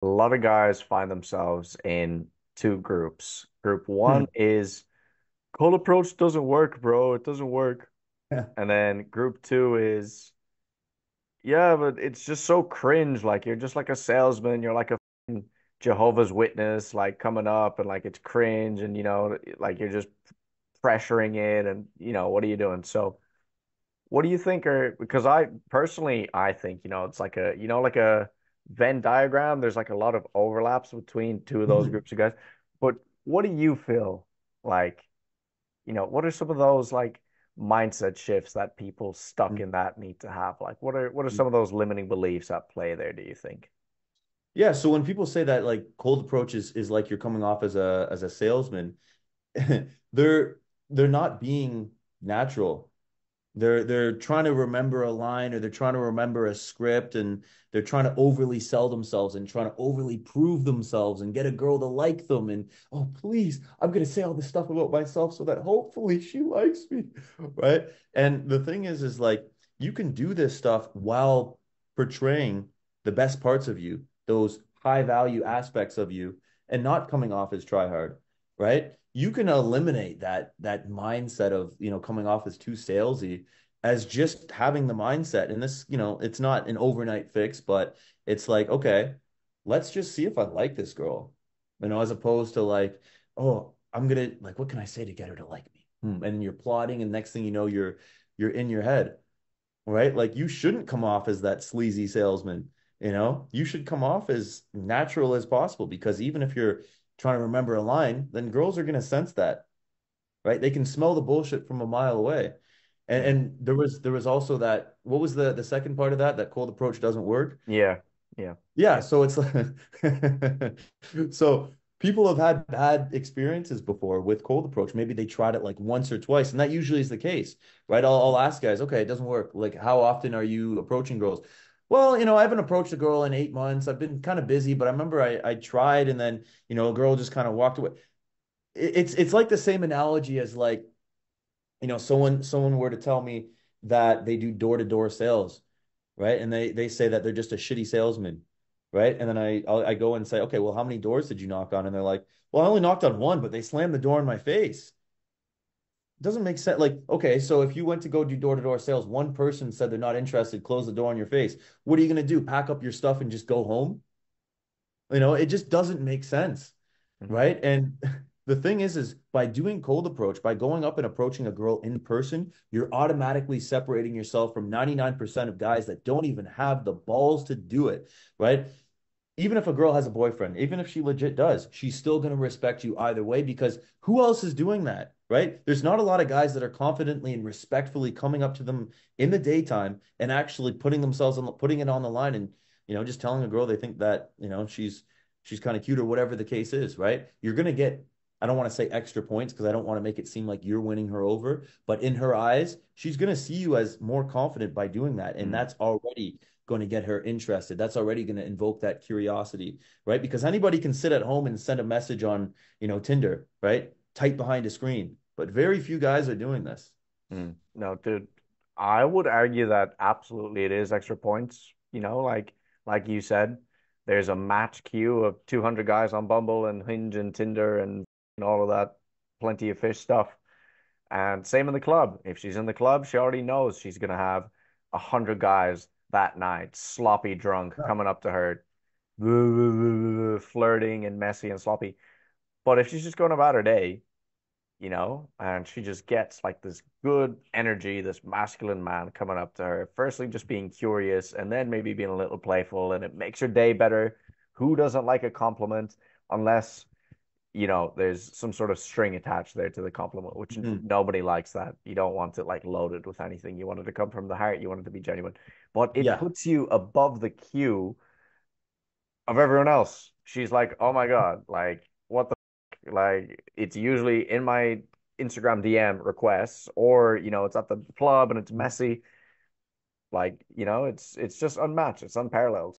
a lot of guys find themselves in two groups. Group one Hmm. is cold approach doesn't work, bro. It doesn't work. And then group two is, yeah, but it's just so cringe. Like you're just like a salesman. You're like a f***ing Jehovah's Witness, like coming up and like it's cringe and like you're just pressuring it and what are you doing? So what do you think are, because I personally I think, it's like a, like a Venn diagram. There's like a lot of overlaps between two of those groups of guys. But what do you feel like, what are some of those like mindset shifts that people stuck in that need to have? Like what are some of those limiting beliefs at play there, do you think? Yeah, so when people say that like cold approach is like you're coming off as a salesman, they're they're not being natural. They're trying to remember a line or they're trying to remember a script and they're trying to overly sell themselves and trying to overly prove themselves and get a girl to like them and oh please, I'm gonna say all this stuff about myself so that hopefully she likes me, right? And the thing is like you can do this stuff while portraying the best parts of you, those high value aspects of you, and not coming off as try hard, right? You can eliminate that mindset of, coming off as too salesy as just having the mindset. And this, it's not an overnight fix, but it's like, okay, let's just see if I like this girl, as opposed to like, oh, I'm gonna like, what can I say to get her to like me? And you're plotting, and next thing you know, you're in your head, right? Like you shouldn't come off as that sleazy salesman, you should come off as natural as possible because even if you're trying to remember a line, then girls are going to sense that, right? They can smell the bullshit from a mile away. And Mm. and there was also that, what was the second part of that cold approach doesn't work? Yeah. Yeah. Yeah, so it's like so people have had bad experiences before with cold approach. Maybe they tried it like once or twice, and that usually is the case, right? I'll ask guys, okay, it doesn't work. Like, how often are you approaching girls? Well, I haven't approached a girl in 8 months. I've been kind of busy, but I remember I tried, and then a girl just kind of walked away. It's like the same analogy as like someone were to tell me that they do door-to-door sales, right? And they say that they're just a shitty salesman, right? And then I go and say, okay, well, how many doors did you knock on? And they're like, well, I only knocked on one, but they slammed the door in my face. It doesn't make sense. Like, okay, so if you went to go do door-to-door sales, one person said they're not interested, close the door on your face. What are you gonna do? Pack up your stuff and just go home? It just doesn't make sense, Mhm. right? And the thing is by doing cold approach, by going up and approaching a girl in person, you're automatically separating yourself from 99% of guys that don't even have the balls to do it, right? Even if a girl has a boyfriend, even if she legit does, she's still going to respect you either way because who else is doing that, right? There's not a lot of guys that are confidently and respectfully coming up to them in the daytime and actually putting it on the line and just telling a girl they think that she's kind of cute or whatever the case is, right? You're going to get, I don't want to say extra points because I don't want to make it seem like you're winning her over, but in her eyes, she's going to see you as more confident by doing that, and Mm. that's already going to get her interested. That's already going to invoke that curiosity, right? Because anybody can sit at home and send a message on, Tinder, right? Type behind a screen. But very few guys are doing this. Mm. No, dude, I would argue that absolutely it is extra points. Like you said, there's a match queue of 200 guys on Bumble and Hinge and Tinder and all of that, plenty of fish stuff. And same in the club. If she's in the club, she already knows she's gonna have 100 guys that night, sloppy drunk, coming up to her, flirting and messy and sloppy. But if she's just going about her day, and she just gets like this good energy, this masculine man coming up to her, firstly just being curious and then maybe being a little playful, and it makes her day better. Who doesn't like a compliment unless, there's some sort of string attached there to the compliment, which Mhm. nobody likes that. You don't want it like loaded with anything. You want it to come from the heart. You want it to be genuine. But it Yeah. puts you above the queue of everyone else. She's like, oh my God, like, what the f-? Like, it's usually in my Instagram DM requests, or, it's at the club and it's messy. Like, it's just unmatched, it's unparalleled.